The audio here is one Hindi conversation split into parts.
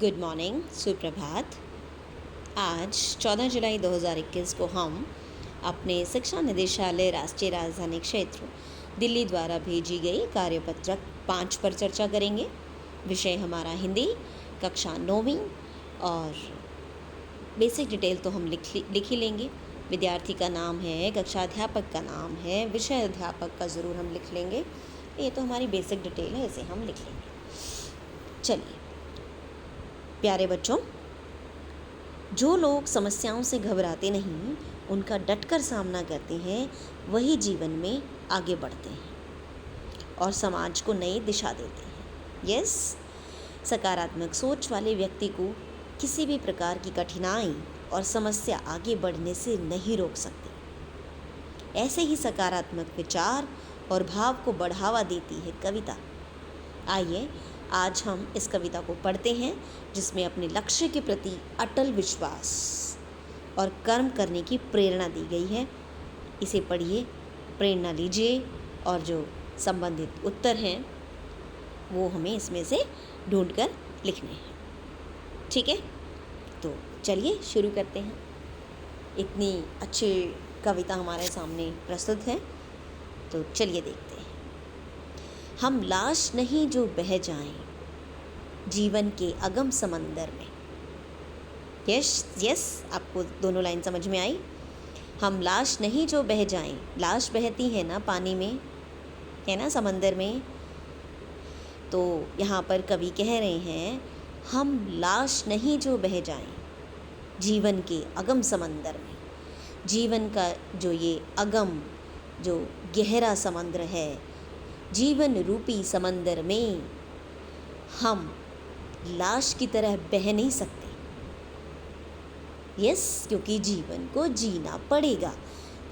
गुड मॉर्निंग, सुप्रभात। आज 14 जुलाई 2021 को हम अपने शिक्षा निदेशालय राष्ट्रीय राजधानी क्षेत्र दिल्ली द्वारा भेजी गई कार्यपत्रक 5 पर चर्चा करेंगे। विषय हमारा हिंदी, कक्षा 9वीं और बेसिक डिटेल तो हम लिख ही लेंगे। विद्यार्थी का नाम है, कक्षा अध्यापक का नाम है, विषय अध्यापक का ज़रूर हम लिख लेंगे। ये तो हमारी बेसिक डिटेल है, इसे हम लिख लेंगे। चलिए प्यारे बच्चों, जो लोग समस्याओं से घबराते नहीं, उनका डटकर सामना करते हैं, वही जीवन में आगे बढ़ते हैं और समाज को नई दिशा देते हैं। यस, सकारात्मक सोच वाले व्यक्ति को किसी भी प्रकार की कठिनाई और समस्या आगे बढ़ने से नहीं रोक सकती। ऐसे ही सकारात्मक विचार और भाव को बढ़ावा देती है कविता। आइए आज हम इस कविता को पढ़ते हैं, जिसमें अपने लक्ष्य के प्रति अटल विश्वास और कर्म करने की प्रेरणा दी गई है। इसे पढ़िए, प्रेरणा लीजिए और जो संबंधित उत्तर हैं वो हमें इसमें से ढूंढकर लिखने हैं। ठीक है, तो चलिए शुरू करते हैं। इतनी अच्छी कविता हमारे सामने प्रस्तुत है, तो चलिए देखते हैं। हम लाश नहीं जो बह जाएं जीवन के अगम समंदर में। यस, आपको दोनों लाइन समझ में आई। हम लाश नहीं जो बह जाएं, लाश बहती है ना पानी में, है ना, समंदर में। तो यहाँ पर कवि कह रहे हैं, हम लाश नहीं जो बह जाएं जीवन के अगम समंदर में। जीवन का जो ये अगम, जो गहरा समंदर है, जीवन रूपी समंदर में हम लाश की तरह बह नहीं सकते। यस, क्योंकि जीवन को जीना पड़ेगा।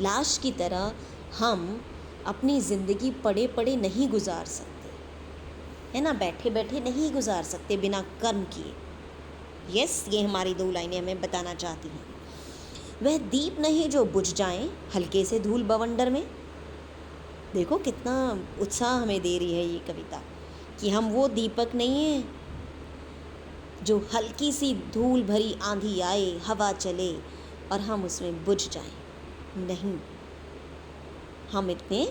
लाश की तरह हम अपनी ज़िंदगी पड़े पड़े नहीं गुजार सकते, है ना, बैठे बैठे नहीं गुजार सकते बिना कर्म किए। यस, ये हमारी 2 लाइनें हमें बताना चाहती हैं। वह दीप नहीं जो बुझ जाएं हल्के से धूल बवंडर में। देखो कितना उत्साह हमें दे रही है ये कविता कि हम वो दीपक नहीं हैं जो हल्की सी धूल भरी आंधी आए, हवा चले और हम उसमें बुझ जाएं। नहीं, हम इतने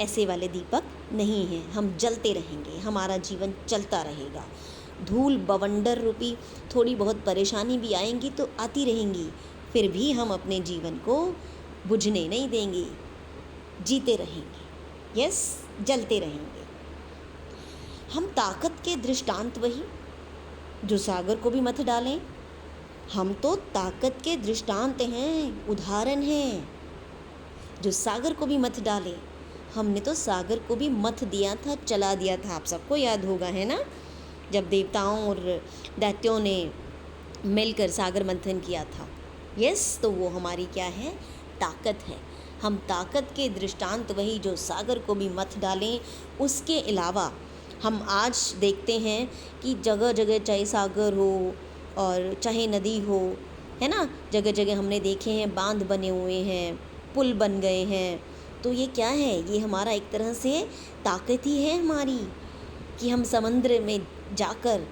ऐसे वाले दीपक नहीं हैं। हम जलते रहेंगे, हमारा जीवन चलता रहेगा। धूल बवंडर रूपी थोड़ी बहुत परेशानी भी आएंगी तो आती रहेंगी, फिर भी हम अपने जीवन को बुझने नहीं देंगे, जीते रहेंगे। यस, जलते रहेंगे। हम ताकत के दृष्टांत वही जो सागर को भी मथ डालें। हम तो ताकत के दृष्टांत हैं, उदाहरण हैं, जो सागर को भी मथ डाले। हमने तो सागर को भी मथ दिया था, चला दिया था। आप सबको याद होगा, है ना, जब देवताओं और दैत्यों ने मिलकर सागर मंथन किया था। यस, तो वो हमारी क्या है, ताकत है। हम ताकत के दृष्टांत वही जो सागर को भी मथ डालें। उसके अलावा हम आज देखते हैं कि जगह जगह चाहे सागर हो और चाहे नदी हो, है ना, जगह जगह हमने देखे हैं बांध बने हुए हैं, पुल बन गए हैं। तो ये क्या है, ये हमारा एक तरह से ताकत ही है हमारी, कि हम समुद्र में जाकर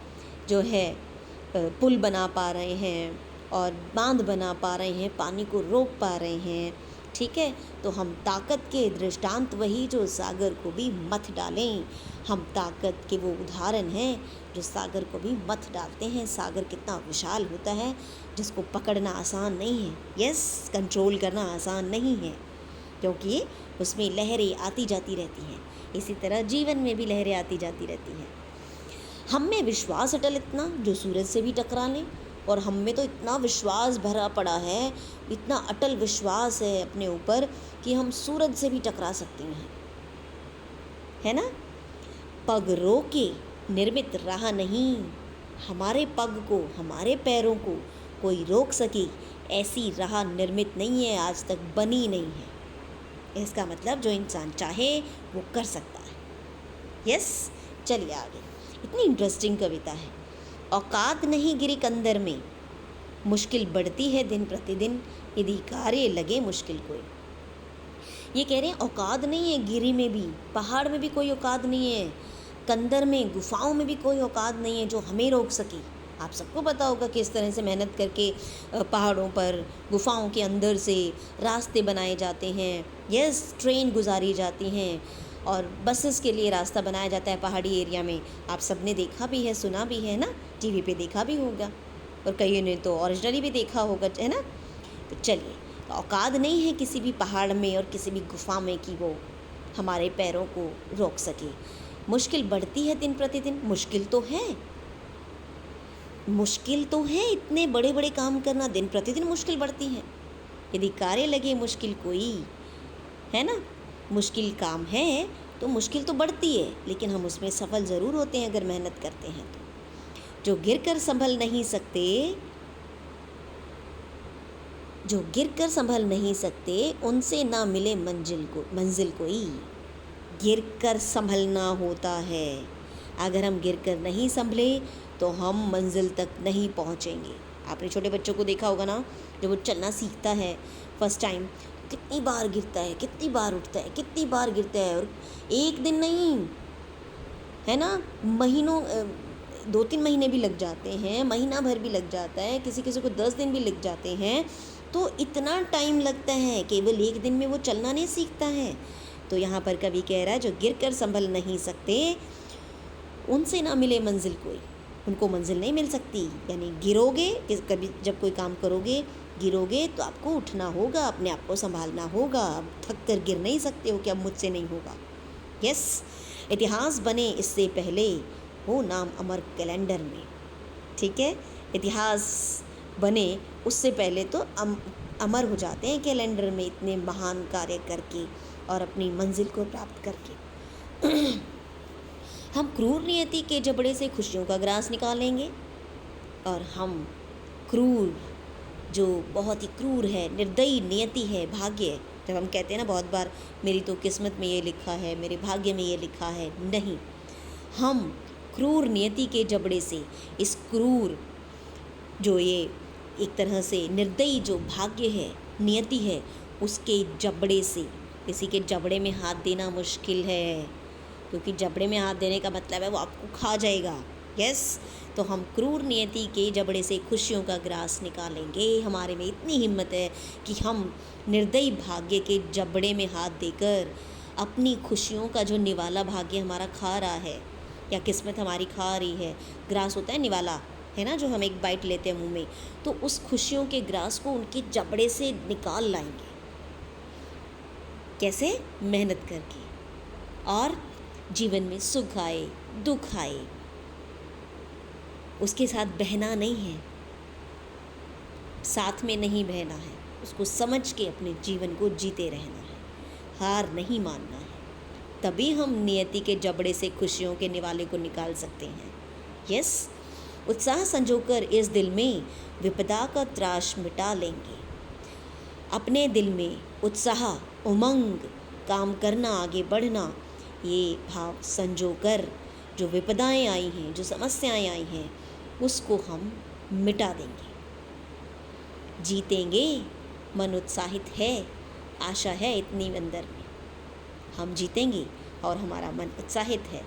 जो है पुल बना पा रहे हैं और बांध बना पा रहे हैं, पानी को रोक पा रहे हैं। ठीक है, तो हम ताकत के दृष्टांत वही जो सागर को भी मथ डालें। हम ताकत के वो उदाहरण हैं जो सागर को भी मथ डालते हैं। सागर कितना विशाल होता है, जिसको पकड़ना आसान नहीं है। यस, कंट्रोल करना आसान नहीं है, क्योंकि उसमें लहरें आती जाती रहती हैं। इसी तरह जीवन में भी लहरें आती जाती रहती हैं। हम में विश्वास अटल इतना जो सूरज से भी टकरा लें, और हम में तो इतना विश्वास भरा पड़ा है, इतना अटल विश्वास है अपने ऊपर कि हम सूरज से भी टकरा सकते हैं, है ना। पग रोके निर्मित राह नहीं, हमारे पग को, हमारे पैरों को कोई रोक सके ऐसी राह निर्मित नहीं है, आज तक बनी नहीं है। इसका मतलब जो इंसान चाहे वो कर सकता है। यस, चलिए आगे। इतनी इंटरेस्टिंग कविता है। औकात नहीं गिरी कंदर में, मुश्किल बढ़ती है दिन प्रतिदिन, यदि कार्य लगे मुश्किल कोई। ये कह रहे हैं औकात नहीं है गिरी में भी, पहाड़ में भी कोई औकात नहीं है, कंदर में, गुफाओं में भी कोई औकात नहीं है जो हमें रोक सके। आप सबको पता होगा किस तरह से मेहनत करके पहाड़ों पर, गुफाओं के अंदर से रास्ते बनाए जाते हैं। यस, ट्रेन गुजारी जाती हैं और बसेस के लिए रास्ता बनाया जाता है पहाड़ी एरिया में। आप सब ने देखा भी है, सुना भी है ना, टीवी पे देखा भी होगा और कईयों ने तो ओरिजिनली भी देखा होगा, है ना। तो चलिए, औकात नहीं है किसी भी पहाड़ में और किसी भी गुफा में कि वो हमारे पैरों को रोक सके। मुश्किल बढ़ती है दिन प्रतिदिन, मुश्किल तो है, इतने बड़े बड़े काम करना दिन प्रतिदिन मुश्किल बढ़ती है। यदि कार्य लगे मुश्किल कोई, है ना, मुश्किल काम है तो मुश्किल तो बढ़ती है, लेकिन हम उसमें सफल ज़रूर होते हैं अगर मेहनत करते हैं तो। जो गिर कर संभल नहीं सकते उनसे ना मिले मंजिल कोई। गिर कर संभलना होता है। अगर हम गिर कर नहीं संभले तो हम मंजिल तक नहीं पहुंचेंगे। आपने छोटे बच्चों को देखा होगा ना, जब वो चलना सीखता है फर्स्ट टाइम, कितनी बार गिरता है, कितनी बार उठता है, कितनी बार गिरता है। और एक दिन नहीं, है ना, महीनों 2-3 महीने भी लग जाते हैं, महीना भर भी लग जाता है, किसी किसी को 10 दिन भी लग जाते हैं। तो इतना टाइम लगता है, केवल एक दिन में वो चलना नहीं सीखता है। तो यहाँ पर कवि कह रहा है, जो गिर कर संभल नहीं सकते उनसे ना मिले मंजिल कोई। उनको मंजिल नहीं मिल सकती। यानी गिरोगे, कभी जब कोई काम करोगे, गिरोगे तो आपको उठना होगा, अपने आप को संभालना होगा। अब थक कर गिर नहीं सकते हो कि अब मुझसे नहीं होगा। यस, इतिहास बने इससे पहले हो नाम अमर कैलेंडर में। ठीक है, इतिहास बने उससे पहले तो अमर हो जाते हैं कैलेंडर में, इतने महान कार्य करके और अपनी मंजिल को प्राप्त करके। हम क्रूर नियति के जबड़े से खुशियों का ग्रास निकालेंगे, और हम क्रूर, जो बहुत ही क्रूर है, निर्दयी नियति है, भाग्य, जब हम कहते हैं ना बहुत बार, मेरी तो किस्मत में ये लिखा है, मेरे भाग्य में ये लिखा है, नहीं, हम क्रूर नियति के जबड़े से, इस क्रूर, जो ये एक तरह से निर्दयी जो भाग्य है, नियति है, उसके जबड़े से, किसी के जबड़े में हाथ देना मुश्किल है, क्योंकि जबड़े में हाथ देने का मतलब है वो आपको खा जाएगा। यस, तो हम क्रूर नियति के जबड़े से खुशियों का ग्रास निकालेंगे। हमारे में इतनी हिम्मत है कि हम निर्दयी भाग्य के जबड़े में हाथ देकर अपनी खुशियों का जो निवाला भाग्य हमारा खा रहा है, या किस्मत हमारी खा रही है, ग्रास होता है निवाला, है ना, जो हम एक बाइट लेते हैं मुंह में, तो उस खुशियों के ग्रास को उनके जबड़े से निकाल लाएंगे। कैसे? मेहनत करके। और जीवन में सुख आए, दुख आए, उसके साथ बहना नहीं है, साथ में नहीं बहना है, उसको समझ के अपने जीवन को जीते रहना है, हार नहीं मानना है। तभी हम नियति के जबड़े से खुशियों के निवाले को निकाल सकते हैं। यस, उत्साह संजोकर इस दिल में विपदा का त्राश मिटा लेंगे। अपने दिल में उत्साह, उमंग, काम करना, आगे बढ़ना, ये भाव संजोकर जो विपदाएं आई हैं, जो समस्याएं आई हैं, उसको हम मिटा देंगे। जीतेंगे, मन उत्साहित है, आशा है इतनी अंदर में, हम जीतेंगे और हमारा मन उत्साहित है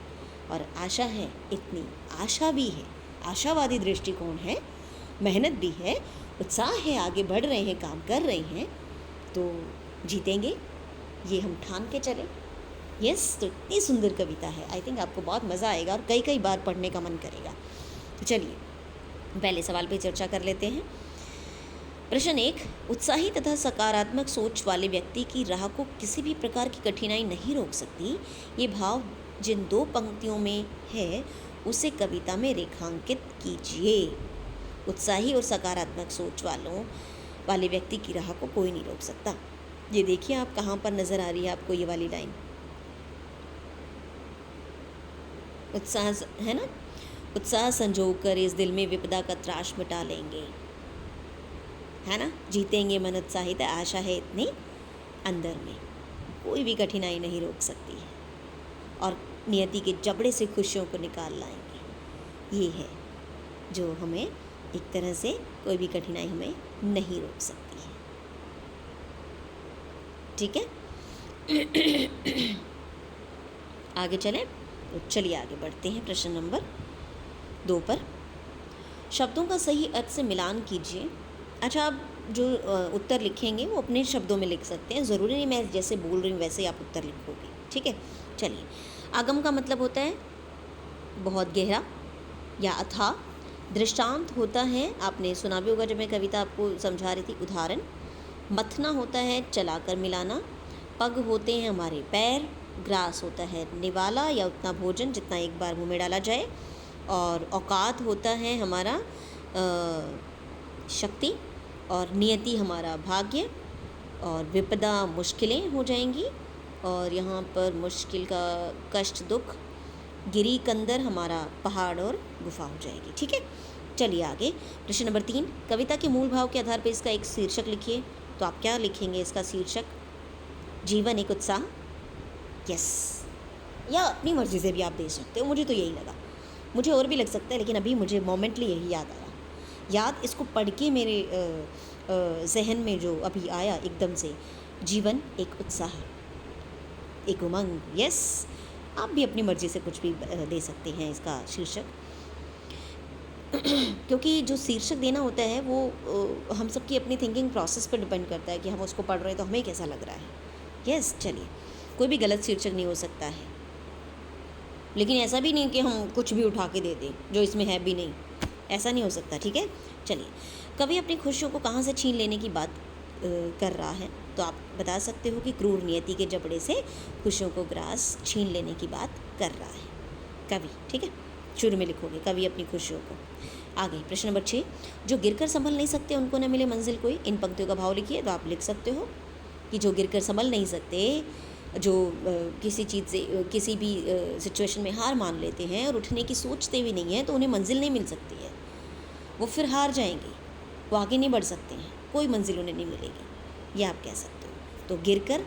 और आशा है इतनी, आशा भी है, आशावादी दृष्टिकोण है, मेहनत भी है, उत्साह है, आगे बढ़ रहे हैं, काम कर रहे हैं, तो जीतेंगे, ये हम ठान के चले। यस, तो इतनी सुंदर कविता है, आई थिंक आपको बहुत मज़ा आएगा और कई कई बार पढ़ने का मन करेगा। तो चलिए पहले सवाल पे चर्चा कर लेते हैं। प्रश्न 1, उत्साही तथा सकारात्मक सोच वाले व्यक्ति की राह को किसी भी प्रकार की कठिनाई नहीं रोक सकती। ये भाव जिन 2 पंक्तियों में है उसे कविता में रेखांकित कीजिए। उत्साही और सकारात्मक सोच वाले व्यक्ति की राह को कोई नहीं रोक सकता। ये देखिए आप कहाँ पर नज़र आ रही है आपको ये वाली लाइन, उत्साह है ना, उत्साह संजोकर इस दिल में विपदा का त्राश मिटा लेंगे, है ना, जीतेंगे, मन उत्साहित है, आशा है इतनी अंदर में, कोई भी कठिनाई नहीं रोक सकती है, और नियति के जबड़े से खुशियों को निकाल लाएंगे। ये है जो हमें एक तरह से कोई भी कठिनाई हमें नहीं रोक सकती है। ठीक है, आगे चलें। तो चलिए आगे बढ़ते हैं प्रश्न नंबर 2 पर। शब्दों का सही अर्थ से मिलान कीजिए। अच्छा, आप जो उत्तर लिखेंगे वो अपने शब्दों में लिख सकते हैं, ज़रूरी नहीं मैं जैसे बोल रही हूँ वैसे ही आप उत्तर लिखोगे, ठीक है। चलिए, आगम का मतलब होता है बहुत गहरा या अथाह। दृष्टांत होता है, आपने सुना भी होगा जब मैं कविता आपको समझा रही थी, उदाहरण। मथना होता है चलाकर मिलाना। पग होते हैं हमारे पैर। ग्रास होता है निवाला या उतना भोजन जितना एक बार मुँह में डाला जाए। और औकात होता है हमारा शक्ति। और नियति हमारा भाग्य। और विपदा मुश्किलें हो जाएंगी, और यहाँ पर मुश्किल का कष्ट दुख। गिरी कंदर हमारा पहाड़ और गुफा हो जाएगी, ठीक है। चलिए आगे, प्रश्न नंबर 3, कविता के मूल भाव के आधार पर इसका एक शीर्षक लिखिए। तो आप क्या लिखेंगे इसका शीर्षक? जीवन एक उत्साह। यस, या अपनी मर्जी से भी आप दे सकते हो, मुझे तो यही लगा। मुझे और भी लग सकता है, लेकिन अभी मुझे मोमेंटली यही याद आया। याद इसको पढ़ के मेरे जहन में जो अभी आया एकदम से, जीवन एक उत्साह, एक उमंग। यस, आप भी अपनी मर्जी से कुछ भी दे सकते हैं इसका शीर्षक। क्योंकि जो शीर्षक देना होता है वो हम सबकी अपनी थिंकिंग प्रोसेस पर डिपेंड करता है कि हम उसको पढ़ रहे हैं तो हमें कैसा लग रहा है। यस, चलिए, कोई भी गलत शीर्षक नहीं हो सकता है, लेकिन ऐसा भी नहीं कि हम कुछ भी उठा के दे दें जो इसमें है भी नहीं, ऐसा नहीं हो सकता, ठीक है। चलिए, कवि अपनी खुशियों को कहाँ से छीन लेने की बात कर रहा है, तो आप बता सकते हो कि क्रूर नियति के जबड़े से खुशियों को ग्रास छीन लेने की बात कर रहा है कवि, ठीक है। शुरू में लिखोगे कवि अपनी खुशियों को। आगे प्रश्न नंबर 6, जो गिरकर संभल नहीं सकते उनको न मिले मंजिल कोई। इन पंक्तियों का भाव लिखिए। तो आप लिख सकते हो कि जो गिरकर संभल नहीं सकते, जो किसी चीज़ से किसी भी सिचुएशन में हार मान लेते हैं और उठने की सोचते भी नहीं हैं, तो उन्हें मंजिल नहीं मिल सकती है, वो फिर हार जाएंगे, वो आगे नहीं बढ़ सकते हैं, कोई मंजिल उन्हें नहीं मिलेगी, ये आप कह सकते हो। तो गिरकर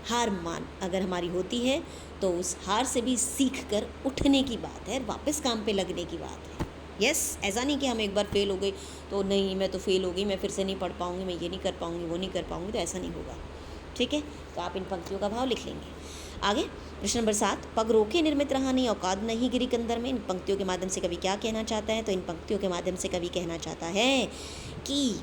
हार मान अगर हमारी होती है तो उस हार से भी सीख कर उठने की बात है, वापस काम पे लगने की बात है। यस, ऐसा नहीं कि हम एक बार फेल हो गए तो नहीं मैं तो फेल हो गई, मैं फिर से नहीं पढ़ पाऊँगी, मैं ये नहीं कर पाऊँगी, वो नहीं कर पाऊँगी, तो ऐसा नहीं होगा, ठीक है। तो आप इन पंक्तियों का भाव लिख लेंगे। आगे प्रश्न नंबर 7, पग रोके निर्मित रहा नहीं औकात नहीं गिरी कंदर में। इन पंक्तियों के माध्यम से कवि क्या कहना चाहता है? तो इन पंक्तियों के माध्यम से कवि कहना चाहता है कि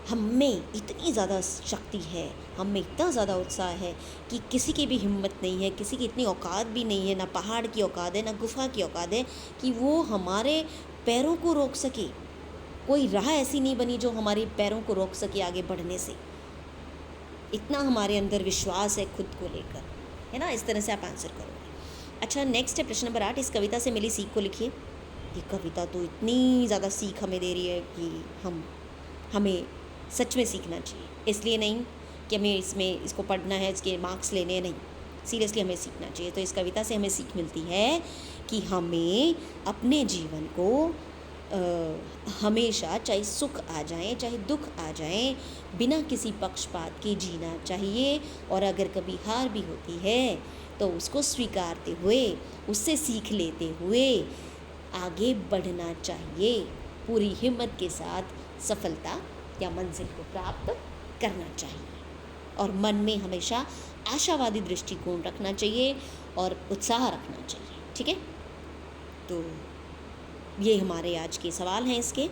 हम में इतनी ज़्यादा शक्ति है, हम में इतना ज़्यादा उत्साह है कि किसी की भी हिम्मत नहीं है, किसी की इतनी औकात भी नहीं है, ना पहाड़ की औकात है, ना गुफा की औकात है कि वो हमारे पैरों को रोक सके। कोई राह ऐसी नहीं बनी जो हमारे पैरों को रोक सके आगे बढ़ने से। इतना हमारे अंदर विश्वास है खुद को लेकर, है ना। इस तरह से आप आंसर करोगे। अच्छा, नेक्स्ट है प्रश्न नंबर 8, इस कविता से मिली सीख को लिखिए। ये कविता तो इतनी ज़्यादा सीख हमें दे रही है कि हमें सच में सीखना चाहिए। इसलिए नहीं कि हमें इसको पढ़ना है, इसके मार्क्स लेने हैं, नहीं, सीरियसली हमें सीखना चाहिए। तो इस कविता से हमें सीख मिलती है कि हमें अपने जीवन को हमेशा, चाहे सुख आ जाए चाहे दुख आ जाए, बिना किसी पक्षपात के जीना चाहिए। और अगर कभी हार भी होती है तो उसको स्वीकारते हुए, उससे सीख लेते हुए आगे बढ़ना चाहिए, पूरी हिम्मत के साथ सफलता या मंजिल को प्राप्त करना चाहिए। और मन में हमेशा आशावादी दृष्टिकोण रखना चाहिए और उत्साह रखना चाहिए, ठीक है। तो ये हमारे आज के सवाल हैं इसके,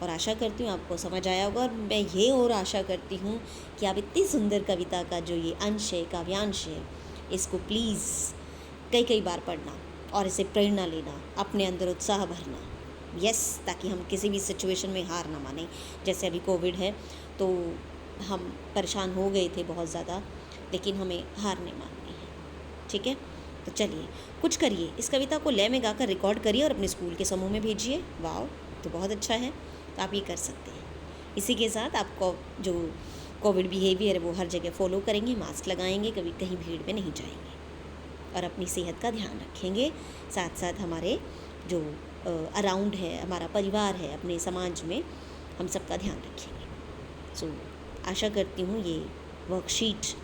और आशा करती हूँ आपको समझ आया होगा। और मैं ये और आशा करती हूँ कि आप इतनी सुंदर कविता का जो ये अंश है, काव्यांश है, इसको प्लीज़ कई बार पढ़ना और इसे प्रेरणा लेना, अपने अंदर उत्साह भरना। यस, ताकि हम किसी भी सिचुएशन में हार ना माने। जैसे अभी कोविड है तो हम परेशान हो गए थे बहुत ज़्यादा, लेकिन हमें हार नहीं माननी है, ठीक है। तो चलिए कुछ करिए, इस कविता को लय में गाकर रिकॉर्ड करिए और अपने स्कूल के समूह में भेजिए। वाह, तो बहुत अच्छा है, तो आप ये कर सकते हैं। इसी के साथ आपको जो कोविड बिहेवियर है वो हर जगह फॉलो करेंगे, मास्क लगाएंगे, कभी कहीं भीड़ में नहीं जाएंगे और अपनी सेहत का ध्यान रखेंगे। साथ साथ हमारे जो अराउंड है, हमारा परिवार है, अपने समाज में हम सबका ध्यान रखेंगे। सो आशा करती हूँ ये वर्कशीट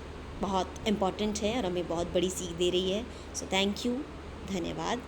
बहुत इम्पॉर्टेंट है और हमें बहुत बड़ी सीख दे रही है। सो थैंक यू, धन्यवाद।